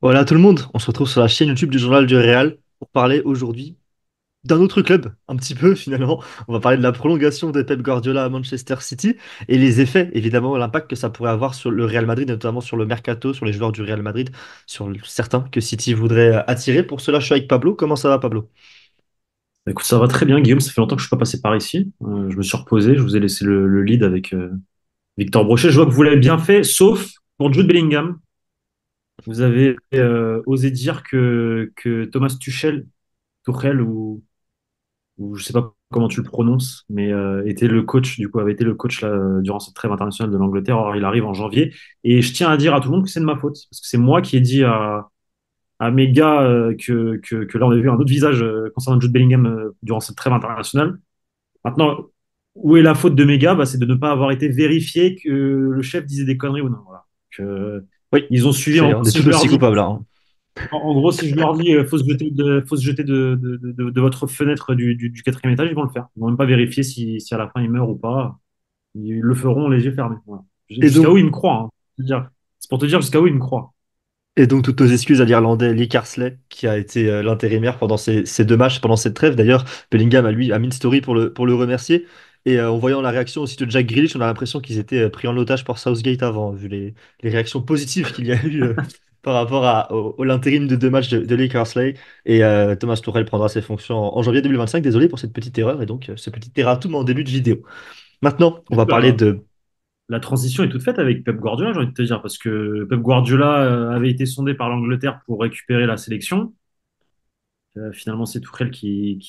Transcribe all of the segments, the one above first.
Voilà tout le monde, on se retrouve sur la chaîne YouTube du Journal du Real pour parler aujourd'hui d'un autre club, un petit peu finalement. On va parler de la prolongation de Pep Guardiola à Manchester City et les effets, évidemment, l'impact que ça pourrait avoir sur le Real Madrid, notamment sur le mercato, sur les joueurs du Real Madrid, sur certains que City voudrait attirer. Pour cela, je suis avec Pablo. Comment ça va, Pablo? Bah, écoute, ça va très bien, Guillaume. Ça fait longtemps que je suis pas passé par ici. Je me suis reposé. Je vous ai laissé le lead avec Victor Brochet. Je vois que vous l'avez bien fait, sauf pour Jude Bellingham. Vous avez osé dire que Thomas Tuchel ou je sais pas comment tu le prononces, mais était le coach, du coup, avait été le coach là, durant cette trêve internationale de l'Angleterre. Or, il arrive en janvier. Et je tiens à dire à tout le monde que c'est de ma faute. Parce que c'est moi qui ai dit à mes gars que là, on a vu un autre visage concernant Jude Bellingham durant cette trêve internationale. Maintenant, où est la faute de Méga? Bah, c'est de ne pas avoir été vérifié que le chef disait des conneries ou non. Voilà. Que, Oui, ils ont suivi. En gros, on est si tout je leur aussi dis, coupable là, hein. en gros, si je leur dis, faut se jeter de votre fenêtre du quatrième étage, ils vont le faire. Ils vont même pas vérifier si à la fin ils meurent ou pas. Ils le feront les yeux fermés. Voilà. Et Jusqu'à où donc, ils me croient, hein. C'est pour te dire jusqu'à où ils me croient. Et donc, toutes nos excuses à l'Irlandais Lee Carsley, qui a été l'intérimaire pendant ces deux matchs, pendant cette trêve. D'ailleurs, Bellingham a mis une story pour le remercier. Et en voyant la réaction aussi de Jack Grealish, on a l'impression qu'ils étaient pris en otage par Southgate avant, vu les réactions positives qu'il y a eu par rapport au l'intérim de deux matchs de Lee Carsley. Et Thomas Tuchel prendra ses fonctions en janvier 2025. Désolé pour cette petite erreur et donc ce petit erratum en début de vidéo. Maintenant, on Du coup, va parler bah, de. la transition est toute faite avec Pep Guardiola, j'ai envie de te dire, parce que Pep Guardiola avait été sondé par l'Angleterre pour récupérer la sélection. Finalement, c'est Tuchel qui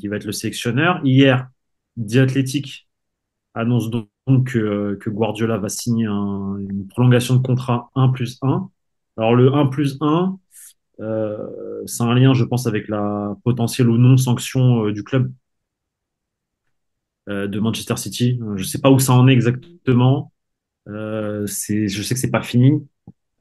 va être le sélectionneur. Hier, The Athletic annonce donc que Guardiola va signer une prolongation de contrat 1+1. Alors, le 1+1, c'est un lien, je pense, avec la potentielle ou non sanction du club de Manchester City. Je ne sais pas où ça en est exactement. Je sais que c'est pas fini.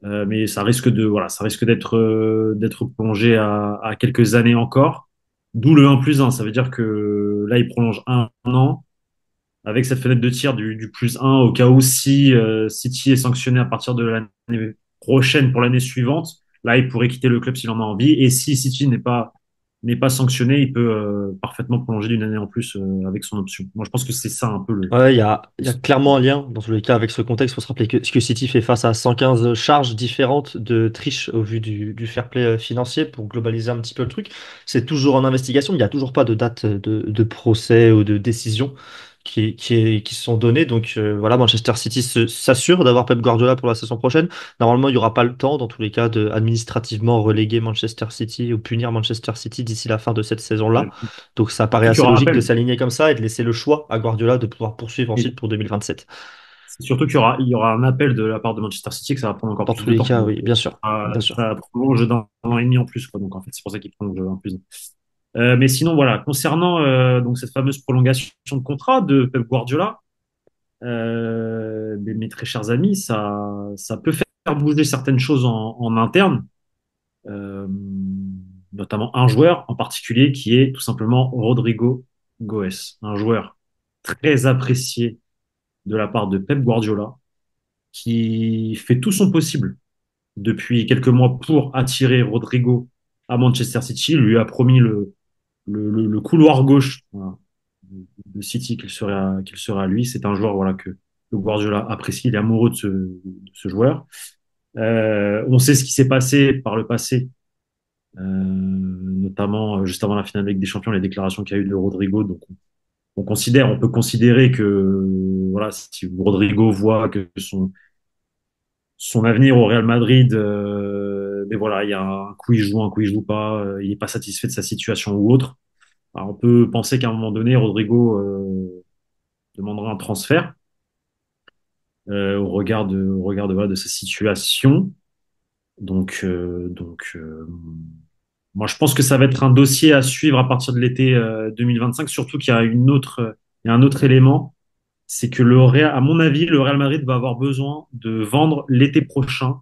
Mais ça risque d'être prolongé à quelques années encore. D'où le 1+1. Ça veut dire que là, il prolonge un an avec cette fenêtre de tir du +1 au cas où si City est sanctionné à partir de l'année prochaine pour l'année suivante, là, il pourrait quitter le club s'il en a envie. Et si City n'est pas sanctionné, il peut parfaitement prolonger d'une année en plus avec son option. Moi, je pense que c'est ça un peu Ouais, il y a le- clairement un lien dans tous les cas avec ce contexte. Il faut se rappeler que City fait face à 115 charges différentes de triche au vu du fair play financier pour globaliser un petit peu le truc. C'est toujours en investigation. Il n'y a toujours pas de date de procès ou de décision qui sont données. Donc voilà, Manchester City s'assure d'avoir Pep Guardiola pour la saison prochaine. Normalement, il n'y aura pas le temps, dans tous les cas, de administrativement reléguer Manchester City ou punir Manchester City d'ici la fin de cette saison-là. Donc ça paraît Surtout qu'il y assez aura un logique de appel. s'aligner comme ça et de laisser le choix à Guardiola de pouvoir poursuivre ensuite pour 2027. C'est surtout il y aura un appel de la part de Manchester City que ça va prendre encore Dans plus tous de les temps. cas, Donc, oui, bien sûr, bien sûr. ça prolonge d'un an et demi en plus, quoi. Donc, en fait, c'est pour ça qu'il prolonge un plus. Mais sinon, voilà, concernant donc cette fameuse prolongation de contrat de Pep Guardiola, mes très chers amis, ça peut faire bouger certaines choses en interne, euh, notamment un joueur en particulier qui est tout simplement Rodrigo Goes, un joueur très apprécié de la part de Pep Guardiola qui fait tout son possible depuis quelques mois pour attirer Rodrigo à Manchester City, lui a promis le couloir gauche, voilà, de City qu'il serait à lui. C'est un joueur voilà, que Guardiola apprécie, il est amoureux de ce joueur. On sait ce qui s'est passé par le passé, notamment juste avant la finale avec des Champions, les déclarations qu'il y a eu de Rodrigo. Donc on peut considérer que voilà, si Rodrigo voit que son avenir au Real Madrid, mais voilà, il y a un coup il joue, un coup il joue pas, il n'est pas satisfait de sa situation ou autre. Alors, on peut penser qu'à un moment donné, Rodrigo demandera un transfert au regard voilà, de sa situation. Moi, je pense que ça va être un dossier à suivre à partir de l'été 2025, surtout qu'il y a il y a un autre élément, c'est que à mon avis, le Real Madrid va avoir besoin de vendre l'été prochain.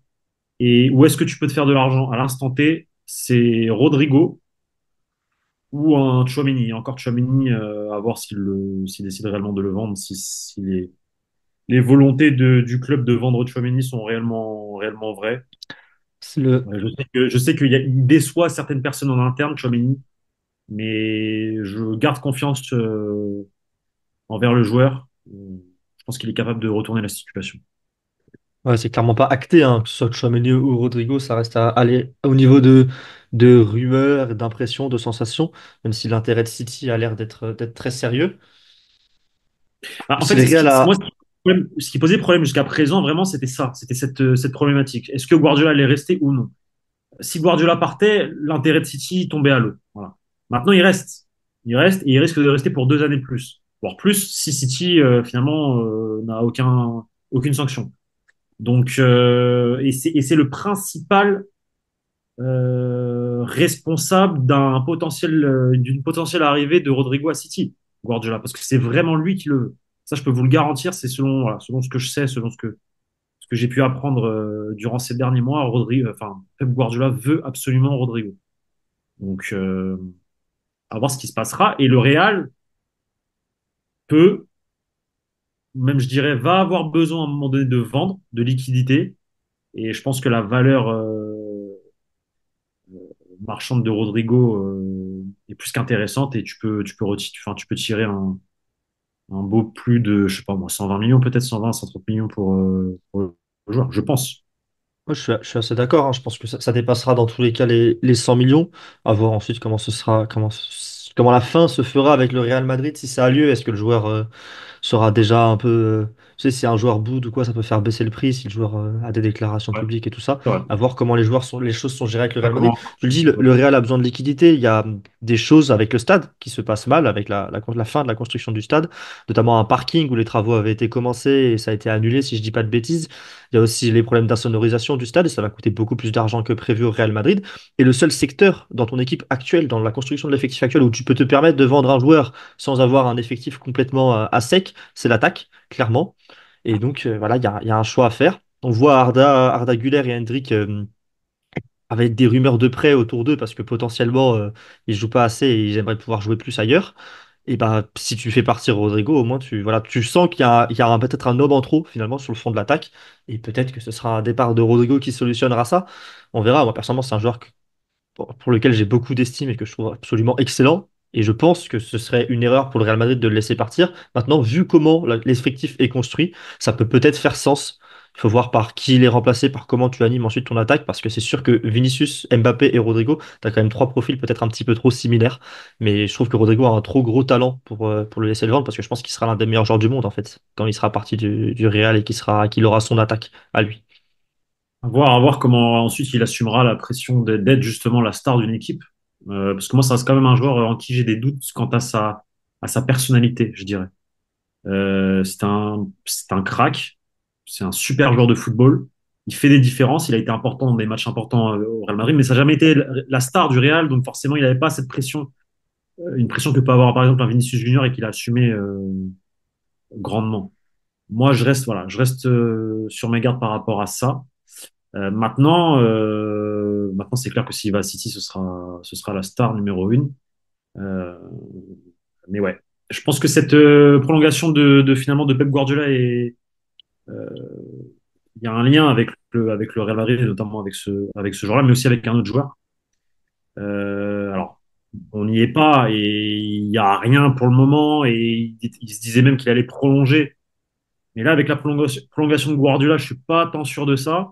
Et où est-ce que tu peux te faire de l'argent à l'instant T? C'est Rodrigo ou un Tchouaméni. Encore Tchouaméni, à voir s'il décide réellement de le vendre, si les volontés du club de vendre Tchouaméni sont réellement vraies. C'est le... Je sais qu'il déçoit certaines personnes en interne, Tchouaméni, mais je garde confiance envers le joueur. Je pense qu'il est capable de retourner la situation. Ouais, c'est clairement pas acté, hein, que ce soit Tchouaméni ou Rodrigo, ça reste à aller au niveau de rumeurs, d'impressions, de sensations, même si l'intérêt de City a l'air d'être très sérieux. Bah, en Si fait, le Real moi, a... ce qui posait problème jusqu'à présent, vraiment, c'était ça. C'était cette problématique. Est-ce que Guardiola allait rester ou non? Si Guardiola partait, l'intérêt de City tombait à l'eau. Voilà. Maintenant, il reste. Il reste et il risque de rester pour 2 années de plus. Voire plus si City, finalement, n'a aucune sanction. Donc, et c'est le principal responsable d'une potentielle arrivée de Rodrigo à City, Guardiola, parce que c'est vraiment lui qui le veut. Ça, je peux vous le garantir, c'est selon, voilà, selon ce que je sais, selon ce que j'ai pu apprendre durant ces derniers mois. Pep Guardiola veut absolument Rodrigo. Donc, à voir ce qui se passera. Et le Real peut, même je dirais, va avoir besoin à un moment donné de vendre, de liquidité. Et je pense que la valeur marchande de Rodrigo est plus qu'intéressante et tu peux tirer un beau plus de, je sais pas moi, 120 millions, peut-être 120, 130 millions pour le joueur, je pense. Moi, je suis assez d'accord, hein. Je pense que ça dépassera dans tous les cas les 100 millions. À voir ensuite comment ce sera, comment la fin se fera avec le Real Madrid, si ça a lieu. Est-ce que le joueur sera déjà un peu. Tu sais, si un joueur boude ou quoi, ça peut faire baisser le prix si le joueur a des déclarations Ouais, publiques et tout ça. c'est vrai. À voir comment les choses sont gérées avec le Pas Real Madrid. comment. Je le dis, le Real a besoin de liquidité. Il y a des choses avec le stade qui se passent mal, avec la fin de la construction du stade, notamment un parking où les travaux avaient été commencés et ça a été annulé, si je dis pas de bêtises. Il y a aussi les problèmes d'insonorisation du stade et ça va coûter beaucoup plus d'argent que prévu au Real Madrid. Et le seul secteur dans ton équipe actuelle, dans la construction de l'effectif actuel, où tu peux te permettre de vendre un joueur sans avoir un effectif complètement à sec, c'est l'attaque, clairement. Et donc, voilà, il y a un choix à faire. On voit Arda Güler et Hendrik avec des rumeurs de prêt autour d'eux parce que potentiellement, ils jouent pas assez et ils aimeraient pouvoir jouer plus ailleurs. Et bah, si tu fais partir Rodrigo, au moins tu sens qu'il y a peut-être un homme en trop finalement sur le fond de l'attaque. Et peut-être que ce sera un départ de Rodrigo qui solutionnera ça. On verra. Moi, personnellement, c'est un joueur pour lequel j'ai beaucoup d'estime et que je trouve absolument excellent. Et je pense que ce serait une erreur pour le Real Madrid de le laisser partir. Maintenant, vu comment l'effectif est construit, ça peut peut-être faire sens. Il faut voir par qui il est remplacé, par comment tu animes ensuite ton attaque, parce que c'est sûr que Vinicius, Mbappé et Rodrigo, tu as quand même trois profils peut-être un petit peu trop similaires. Mais je trouve que Rodrigo a un trop gros talent pour le laisser le vendre, parce que je pense qu'il sera l'un des meilleurs joueurs du monde, en fait, quand il sera parti du Real et qu'il aura son attaque à lui. À voir comment ensuite il assumera la pression d'être justement la star d'une équipe. Parce que moi, ça reste quand même un joueur en qui j'ai des doutes quant à sa personnalité, je dirais. C'est un crack, c'est un super joueur de football. Il fait des différences, il a été important dans des matchs importants au Real Madrid, mais ça n'a jamais été la star du Real, donc forcément, il n'avait pas cette pression, une pression que peut avoir par exemple un Vinicius Junior et qu'il a assumé grandement. Moi, je reste sur mes gardes par rapport à ça. Maintenant, c'est clair que s'il va à City, ce sera la star numéro une. Euh, mais ouais, je pense que cette prolongation finalement de Pep Guardiola euh, il y a un lien avec le Real Madrid, et notamment avec ce joueur-là, mais aussi avec un autre joueur. Alors, on n'y est pas et il n'y a rien pour le moment et il se disait même qu'il allait prolonger. Mais là, avec la prolongation de Guardiola, je suis pas tant sûr de ça.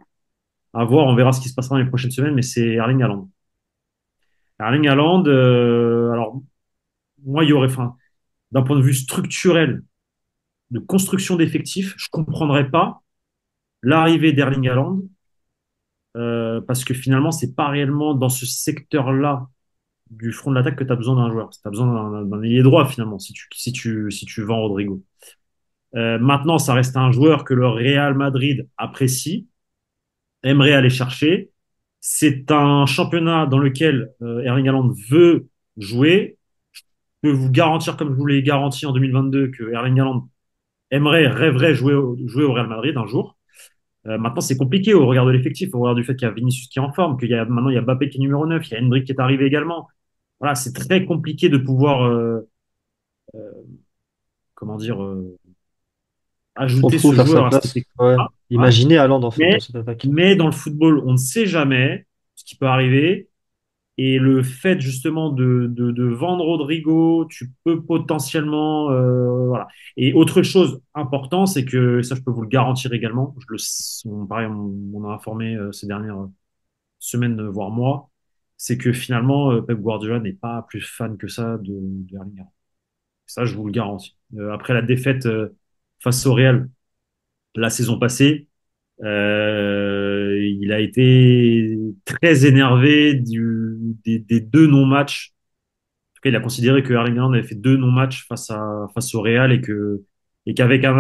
À voir, on verra ce qui se passera dans les prochaines semaines, mais c'est Erling Haaland. Erling Haaland, alors moi, il y aurait, enfin, d'un point de vue structurel, de construction d'effectifs, je comprendrais pas l'arrivée d'Erling Haaland parce que finalement, c'est pas réellement dans ce secteur-là du front de l'attaque que tu as besoin d'un joueur. Tu as besoin d'un ailier droit finalement si tu vends Rodrigo. Maintenant, ça reste un joueur que le Real Madrid apprécie, aimerait aller chercher. C'est un championnat dans lequel Erling Haaland veut jouer. Je peux vous garantir, comme je vous l'ai garanti en 2022, que Erling Haaland rêverait jouer au Real Madrid un jour. Maintenant, c'est compliqué au regard de l'effectif, au regard du fait qu'il y a Vinicius qui est en forme, maintenant il y a Mbappé qui est numéro 9, il y a Hendrik qui est arrivé également. Voilà, c'est très compliqué de pouvoir, comment dire, On ajouter trouve ce faire sa joueur à cette place. Ouais. équipe-là. Voilà. Imaginez Haaland en fait dans Mais, cette attaque. mais dans le football, on ne sait jamais ce qui peut arriver. Et le fait justement de vendre Rodrigo, tu peux potentiellement, voilà. Et autre chose importante, c'est que ça, je peux vous le garantir également. Pareil, on a informé ces dernières semaines, voire mois, c'est que finalement, Pep Guardiola n'est pas plus fan que ça de Erling Haaland. Ça, je vous le garantis. Après la défaite face au Real la saison passée, il a été très énervé des deux non-matchs. En tout cas, il a considéré que Erling Haaland avait fait deux non-matchs face au Real et qu'avec un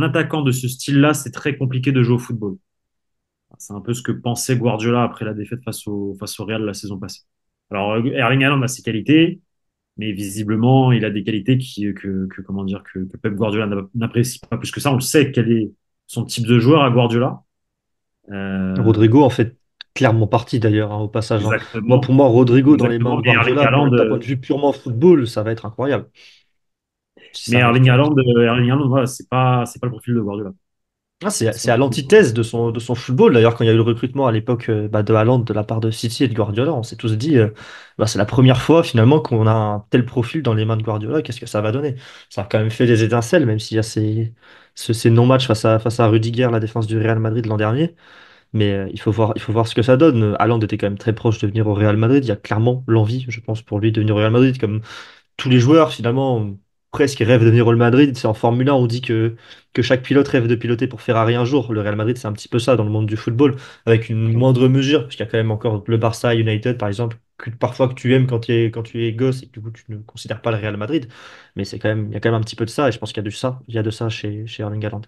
attaquant de ce style-là, c'est très compliqué de jouer au football. C'est un peu ce que pensait Guardiola après la défaite face au Real la saison passée. Alors, Erling Haaland a ses qualités, mais visiblement, il a des qualités comment dire, que Pep Guardiola n'apprécie pas plus que ça. On le sait quel est son type de joueur à Guardiola. Euh, Rodrigo en fait clairement partie d'ailleurs hein, au passage. Hein. Moi, exactement, pour moi, Rodrigo dans les mains exactement. de Guardiola, d'un point de vue purement football, ça va être incroyable. Si Mais ça arrive, quoi. Erling Haaland, voilà, c'est pas le profil de Guardiola. Ah, C'est c'est pas à le profil de Guardiola. l'antithèse de son football. D'ailleurs, quand il y a eu le recrutement à l'époque de Haaland de la part de City et de Guardiola, on s'est tous dit, c'est la première fois finalement qu'on a un tel profil dans les mains de Guardiola. Qu'est-ce que ça va donner? Ça a quand même fait des étincelles, même s'il y a ces non-matchs face à Rudiger, la défense du Real Madrid l'an dernier. Mais il faut voir ce que ça donne. Haaland était quand même très proche de venir au Real Madrid. Il y a clairement l'envie, je pense, pour lui de venir au Real Madrid, comme tous les joueurs, finalement, presque rêvent de venir au Real Madrid. C'est en Formule 1, on dit que chaque pilote rêve de piloter pour Ferrari un jour. Le Real Madrid, c'est un petit peu ça dans le monde du football, avec une moindre mesure, parce qu'il y a quand même encore le Barça, United, par exemple, que parfois que tu aimes quand tu es gosse et que du coup tu ne considères pas le Real Madrid. Mais c'est quand même, il y a quand même un petit peu de ça, et je pense qu'il y a de ça, il y a de ça chez Erling Haaland.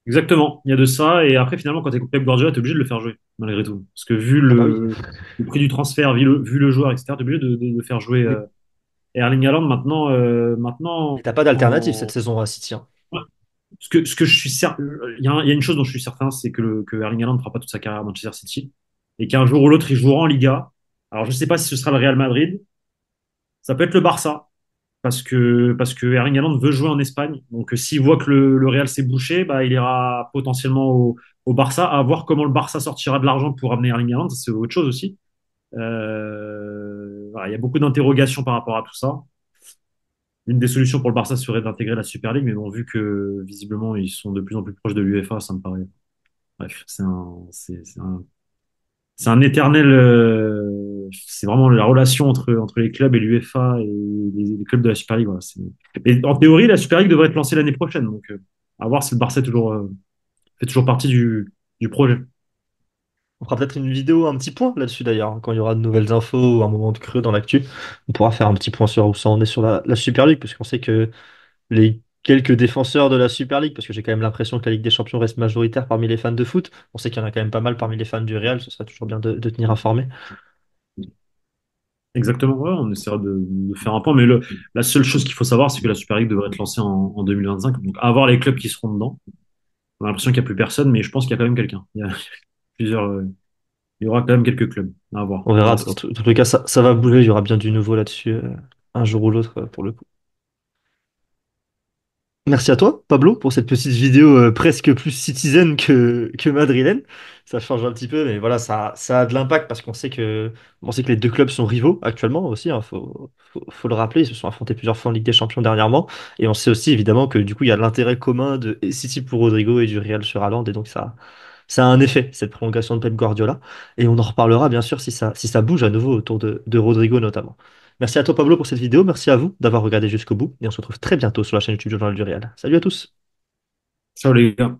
Exactement, il y a de ça. Et après, finalement, quand tu es Pep Guardiola, tu es obligé de le faire jouer, malgré tout. Parce que vu Ah bah oui. le prix du transfert, vu le joueur, etc., tu es obligé de faire jouer Mais, Erling Haaland maintenant mais t'as pas d'alternative cette saison à City. Hein. ouais. Ce que je suis certain, il y a une chose dont je suis certain, c'est que Erling Haaland ne fera pas toute sa carrière à Manchester City et qu'un jour ou l'autre, il jouera en Liga. Alors, je ne sais pas si ce sera le Real Madrid, ça peut être le Barça, parce que Erling Haaland veut jouer en Espagne. Donc, s'il voit que le Real s'est bouché, bah, il ira potentiellement au Barça, à voir comment le Barça sortira de l'argent pour amener Erling Haaland, c'est autre chose aussi. Voilà, il y a beaucoup d'interrogations par rapport à tout ça. Une des solutions pour le Barça serait d'intégrer la Super League, mais bon, vu que visiblement ils sont de plus en plus proches de l'UEFA, ça me paraît. Bref, c'est un éternel. C'est vraiment la relation entre les clubs et l'UEFA et les clubs de la Super League. Voilà, et en théorie, la Super League devrait être lancée l'année prochaine, donc à voir si le Barça fait toujours partie du projet. On fera peut-être une vidéo, un petit point là-dessus d'ailleurs, hein, quand il y aura de nouvelles infos ou un moment de creux dans l'actu. On pourra faire un petit point sur où ça en est sur la Super League, parce qu'on sait que les quelques défenseurs de la Super League, parce que j'ai quand même l'impression que la Ligue des Champions reste majoritaire parmi les fans de foot. On sait qu'il y en a quand même pas mal parmi les fans du Real, ce serait toujours bien de tenir informé. Exactement, ouais, on essaiera de faire un point, mais la seule chose qu'il faut savoir, c'est que la Super League devrait être lancée en 2025. Donc, à voir les clubs qui seront dedans. On a l'impression qu'il n'y a plus personne, mais je pense qu'il y a quand même quelqu'un. Il y a plusieurs, il y aura quand même quelques clubs. À voir. On On verra. verra ce qui se En tous les cas, ça va bouger, il y aura bien du nouveau là-dessus, un jour ou l'autre, pour le coup. Merci à toi, Pablo, pour cette petite vidéo presque plus citizen que madrilène. Ça change un petit peu, mais voilà, ça a de l'impact parce on sait que les deux clubs sont rivaux actuellement aussi. Hein, faut le rappeler, ils se sont affrontés plusieurs fois en Ligue des Champions dernièrement. Et on sait aussi évidemment que du coup, il y a l'intérêt commun de City pour Rodrigo et du Real sur Haaland. Et donc, ça a un effet, cette prolongation de Pep Guardiola. Et on en reparlera bien sûr si ça bouge à nouveau autour de Rodrigo notamment. Merci à toi Pablo pour cette vidéo, merci à vous d'avoir regardé jusqu'au bout et on se retrouve très bientôt sur la chaîne YouTube du Journal du Réal. Salut à tous! Ciao les gars.